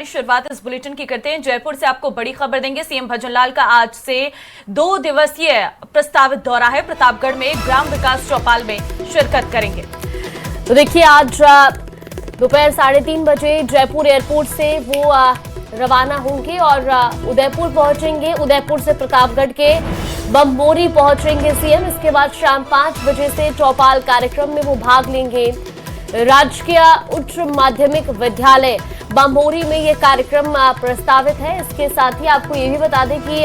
हमारी शुरुआत इस बुलेटिन की करते हैं। जयपुर से आपको बड़ी खबर देंगे। सीएम भजनलाल का आज से 2 दिवसीय प्रस्तावित दौरा है। प्रतापगढ़ में ग्राम विकास चौपाल में शिरकत करेंगे। तो देखिए, आज दोपहर 3:30 बजे जयपुर एयरपोर्ट से वो रवाना होंगे और उदयपुर पहुंचेंगे। उदयपुर से प्रतापगढ़ के बम्बोरी पहुंचेंगे सीएम। इसके बाद शाम 5 बजे से चौपाल कार्यक्रम में वो भाग लेंगे। राजकीय उच्च माध्यमिक विद्यालय बम्बोरी में ये कार्यक्रम प्रस्तावित है। इसके साथ ही आपको ये भी बता दें कि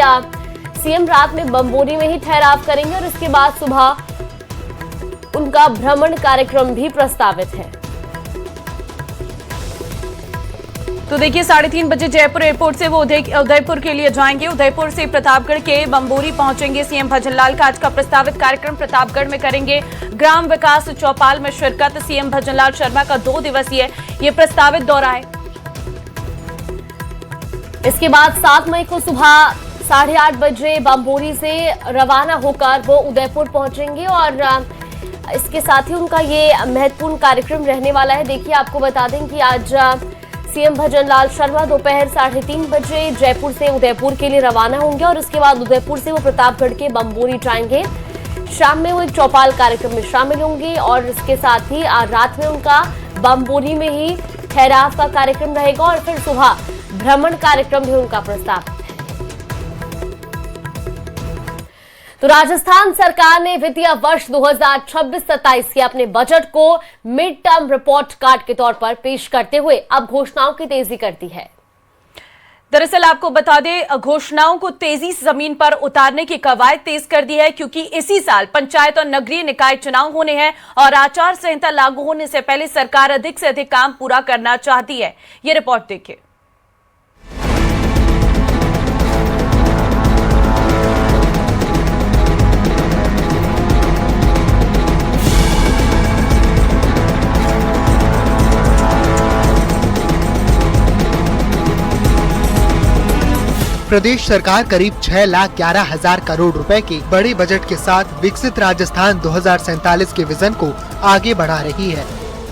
सीएम रात में बम्बोरी में ही ठहराव करेंगे और इसके बाद सुबह उनका भ्रमण कार्यक्रम भी प्रस्तावित है। तो देखिए, 3:30 बजे जयपुर एयरपोर्ट से वो उदयपुर के लिए जाएंगे। उदयपुर से प्रतापगढ़ के बम्बोरी पहुंचेंगे। सीएम भजनलाल का आज का प्रस्तावित कार्यक्रम प्रतापगढ़ में करेंगे। ग्राम विकास चौपाल में शिरकत। सीएम भजनलाल शर्मा का 2 दिवसीय ये प्रस्तावित दौरा है। इसके बाद 7 मई को सुबह 8:30 बजे बम्बोरी से रवाना होकर वो उदयपुर पहुंचेंगे और इसके साथ ही उनका ये महत्वपूर्ण कार्यक्रम रहने वाला है। देखिए, आपको बता दें कि आज सीएम भजनलाल शर्मा दोपहर 3:30 बजे जयपुर से उदयपुर के लिए रवाना होंगे और इसके बाद उदयपुर से वो प्रतापगढ़ के बम्बोरी जाएंगे। शाम में वो एक चौपाल कार्यक्रम में शामिल होंगे और इसके साथ ही रात में उनका बम्बोरी में ही ठहराव का कार्यक्रम रहेगा और फिर सुबह भ्रमण कार्यक्रम भी उनका प्रस्ताव है। तो राजस्थान सरकार ने वित्तीय वर्ष 2026-27 के अपने बजट को मिड टर्म रिपोर्ट कार्ड के तौर पर पेश करते हुए अब घोषणाओं की तेजी कर दी है। दरअसल आपको बता दें, घोषणाओं को तेजी से जमीन पर उतारने की कवायद तेज कर दी है, क्योंकि इसी साल पंचायत और नगरीय निकाय चुनाव होने हैं और आचार संहिता लागू होने से पहले सरकार अधिक से अधिक काम पूरा करना चाहती है। ये रिपोर्ट देखिए। प्रदेश सरकार करीब 6,11,000 करोड़ रुपए के बड़े बजट के साथ विकसित राजस्थान 2047 के विजन को आगे बढ़ा रही है।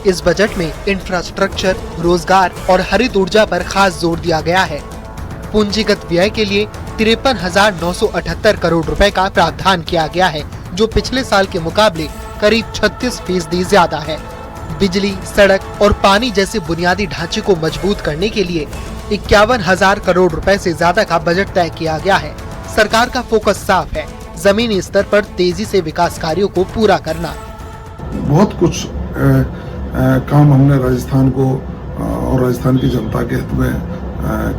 इस बजट में इंफ्रास्ट्रक्चर, रोजगार और हरित ऊर्जा पर खास जोर दिया गया है। पूंजीगत व्यय के लिए 53,978 करोड़ रुपए का प्रावधान किया गया है, जो पिछले साल के मुकाबले करीब 36% ज्यादा है। बिजली, सड़क और पानी जैसे बुनियादी ढांचे को मजबूत करने के लिए 51,000 करोड़ रुपए से ज्यादा का बजट तय किया गया है। सरकार का फोकस साफ है, जमीनी स्तर पर तेजी से विकास कार्यों को पूरा करना। बहुत कुछ काम हमने राजस्थान को और राजस्थान की जनता के हित में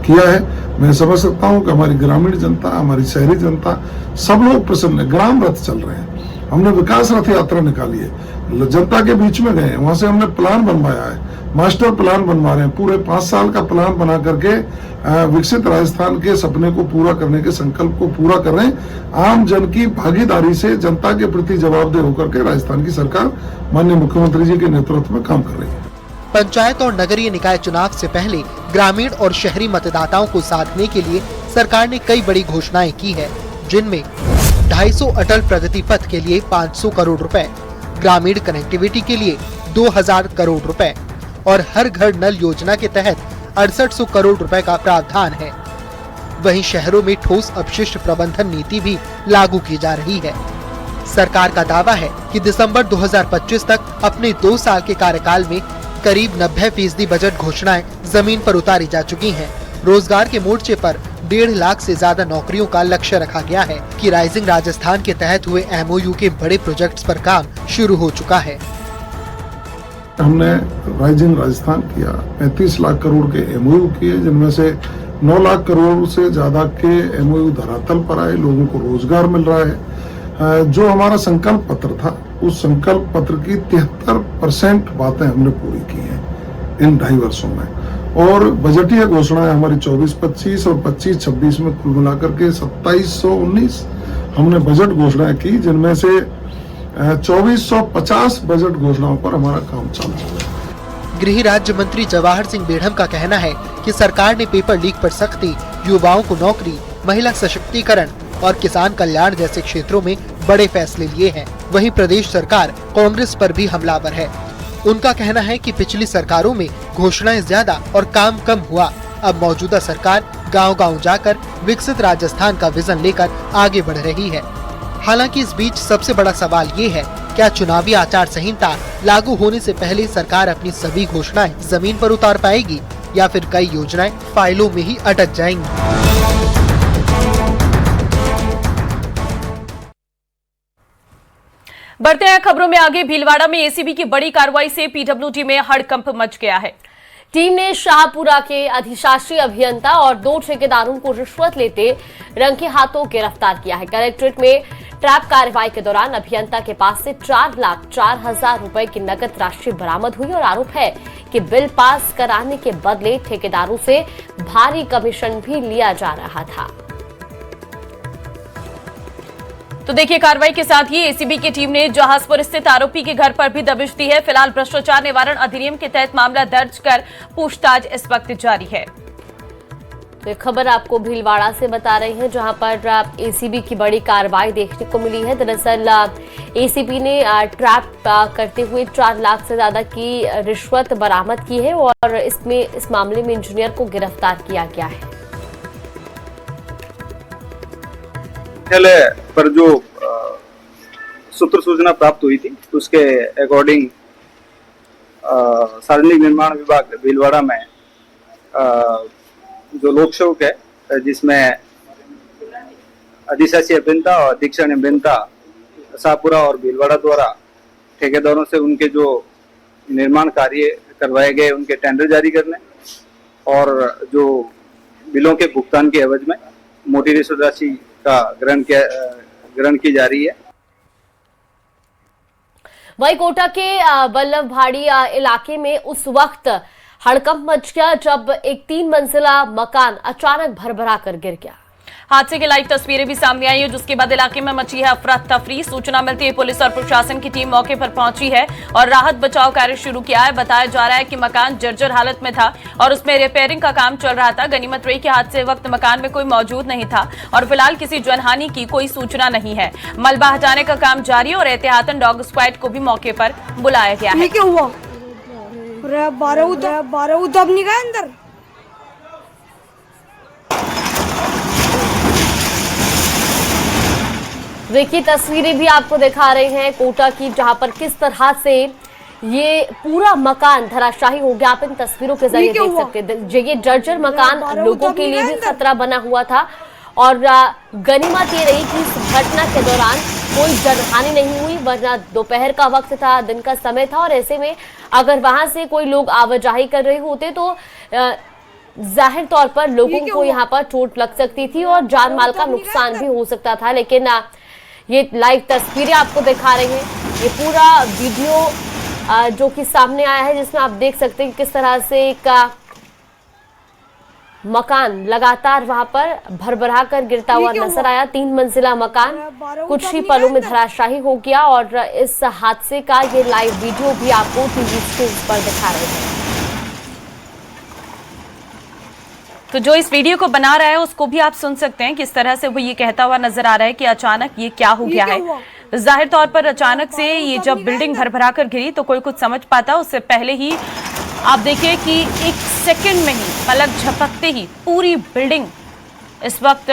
किया है। मैं समझ सकता हूँ कि हमारी ग्रामीण जनता, हमारी शहरी जनता, सब लोग प्रसन्न है। ग्राम रथ चल रहे हैं, हमने विकास रथ यात्रा निकाली है, जनता के बीच में गए, वहां से हमने प्लान बनवाया है, मास्टर प्लान बनवा रहे हैं। पूरे 5 साल का प्लान बना करके विकसित राजस्थान के सपने को पूरा करने के संकल्प को पूरा कर रहे हैं। आम जन की भागीदारी से जनता के प्रति जवाबदेह होकर के राजस्थान की सरकार माननीय मुख्यमंत्री जी के नेतृत्व में काम कर रही है। पंचायत और नगरीय निकाय चुनाव से पहले ग्रामीण और शहरी मतदाताओं को साधने के लिए सरकार ने कई बड़ी घोषणाएं की है, जिनमें 250 अटल प्रगति पथ के लिए 500 करोड़ रुपए, ग्रामीण कनेक्टिविटी के लिए 2,000 करोड़ रुपए और हर घर नल योजना के तहत 6800 करोड़ रुपए का प्रावधान है। वहीं शहरों में ठोस अपशिष्ट प्रबंधन नीति भी लागू की जा रही है। सरकार का दावा है कि दिसंबर 2025 तक अपने 2 साल के कार्यकाल में करीब 90% बजट घोषणाएं जमीन पर उतारी जा चुकी हैं। रोजगार के मोर्चे पर 1.5 लाख से ज्यादा नौकरियों का लक्ष्य रखा गया है कि राइजिंग राजस्थान के तहत हुए MOU के बड़े प्रोजेक्ट्स पर काम शुरू हो चुका है। हमने राइजिंग राजस्थान किया, 35 लाख करोड़ के MOU किए, जिनमें से 9 लाख करोड़ से ज्यादा के MOU धरातल पर आए, लोगों को रोजगार मिल रहा है। जो हमारा संकल्प पत्र था, उस संकल्प पत्र की 73% बातें हमने पूरी की हैं इन 2.5 वर्षों में। और बजटीय घोषणाएं हमारी 24-25 और 25-26 में कुल मिलाकर के 2719 हमने बजट घोषणाएं की, जिनमें से 2450 बजट घोषणाओं पर हमारा काम चल रहा है। गृह राज्य मंत्री जवाहर सिंह बेढ़म का कहना है कि सरकार ने पेपर लीक पर सख्ती, युवाओं को नौकरी, महिला सशक्तिकरण और किसान कल्याण जैसे क्षेत्रों में बड़े फैसले लिए हैं। वहीं प्रदेश सरकार कांग्रेस पर भी हमलावर है। उनका कहना है कि पिछली सरकारों में घोषणाएं ज्यादा और काम कम हुआ, अब मौजूदा सरकार गांव-गांव जाकर विकसित राजस्थान का विजन लेकर आगे बढ़ रही है। हालांकि इस बीच सबसे बड़ा सवाल ये है, क्या चुनावी आचार संहिता लागू होने से पहले सरकार अपनी सभी घोषणाएं जमीन पर उतार पाएगी या फिर कई योजनाएं फाइलों में ही अटक जाएंगी। बढ़ते हैं खबरों में आगे। भीलवाड़ा में एसीबी की बड़ी कार्रवाई से पीडब्ल्यूडी में हड़कंप मच गया है। टीम ने शाहपुरा के अधिशासी अभियंता और 2 ठेकेदारों को रिश्वत लेते रंगे हाथों गिरफ्तार किया है। कलेक्ट्रेट में ट्रैप कार्रवाई के दौरान अभियंता के पास से 4,04,000 रुपए की नकद राशि बरामद हुई और आरोप है कि बिल पास कराने के बदले ठेकेदारों से भारी कमीशन भी लिया जा रहा था। तो देखिए, कार्रवाई के साथ ही एसीबी की टीम ने जहाजपुर स्थित आरोपी के घर पर भी दबिश दी है। फिलहाल भ्रष्टाचार निवारण अधिनियम के तहत मामला दर्ज कर पूछताछ इस वक्त जारी है। तो खबर आपको भीलवाड़ा से बता रहे हैं, जहां पर एसीबी की बड़ी कार्रवाई देखने को मिली है। दरअसल एसीबी ने ट्रैप करते हुए 4 लाख से ज्यादा की रिश्वत बरामद की है और इस मामले में इंजीनियर को गिरफ्तार किया गया है। पर जो सूत्र सूचना प्राप्त हुई थी उसके अकॉर्डिंग सार्वजनिक निर्माण विभाग भीलवाड़ा में जो लोक सेवक है, जिसमें अधिशासी अभियंता और अधीक्षण अभियंता शाहपुरा और भीलवाड़ा द्वारा ठेकेदारों से उनके जो निर्माण कार्य करवाए गए उनके टेंडर जारी करने और जो बिलों के भुगतान के एवज में मोटी रिश्वत राशि का ग्रहण की जा रही है। वही कोटा के वल्लभभाड़ी इलाके में उस वक्त हड़कंप मच गया जब एक 3 मंजिला मकान अचानक भरभरा कर गिर गया। हादसे की लाइव तस्वीरें भी सामने आई है, जिसके बाद इलाके में मची है अफरा तफरी। सूचना मिलती है पुलिस और प्रशासन की टीम मौके पर पहुंची है और राहत बचाव कार्य शुरू किया है। बताया जा रहा है कि मकान जर्जर हालत में था और उसमें रिपेयरिंग का काम चल रहा था। गनीमत रही कि हादसे वक्त मकान में कोई मौजूद नहीं था और फिलहाल किसी जनहानि की कोई सूचना नहीं है। मलबा हटाने का काम जारी है और एहतियातन डॉग स्क्वाड को भी मौके पर बुलाया गया है। क्या हुआ? 12 दब नहीं गए अंदर। देखिए, तस्वीरें भी आपको दिखा रहे हैं कोटा की, जहां पर किस तरह से ये पूरा मकान धराशायी हो गया। आप इन तस्वीरों के जरिए देख सकते हैं। ये जर्जर मकान लोगों के लिए भी खतरा बना हुआ था और गनीमत ये रही कि इस घटना के दौरान कोई जनहानि नहीं हुई, वरना दोपहर का वक्त था, दिन का समय था और ऐसे में अगर वहां से कोई लोग आवाजाही कर रहे होते तो जाहिर तौर पर लोगों को यहाँ पर चोट लग सकती थी और जान माल का नुकसान भी हो सकता था। लेकिन ये लाइव तस्वीरें आपको दिखा रहे हैं, ये पूरा वीडियो जो कि सामने आया है, जिसमें आप देख सकते हैं किस तरह से एक मकान लगातार वहां पर भरभरा कर गिरता हुआ नजर आया। 3 मंजिला मकान कुछ ही पलों में धराशायी हो गया और इस हादसे का ये लाइव वीडियो भी आपको टीवी स्क्रीन पर दिखा रहे हैं। तो जो इस वीडियो को बना रहा है उसको भी आप सुन सकते हैं, किस तरह से वो ये कहता हुआ नजर आ रहा है कि अचानक ये क्या हो गया है। जाहिर तौर पर अचानक से ये जब बिल्डिंग भरभरा कर गिरी तो कोई कुछ समझ पाता, उससे पहले ही आप देखिए कि 1 सेकंड में ही, पलक झपकते ही पूरी बिल्डिंग इस वक्त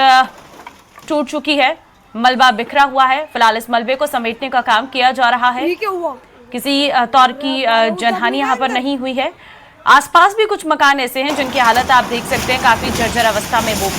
टूट चुकी है। मलबा बिखरा हुआ है। फिलहाल इस मलबे को समेटने का काम किया जा रहा है। किसी तौर की जनहानि यहाँ पर नहीं हुई है। आसपास भी कुछ मकान ऐसे हैं जिनकी हालत आप देख सकते हैं काफी जर्जर अवस्था में वो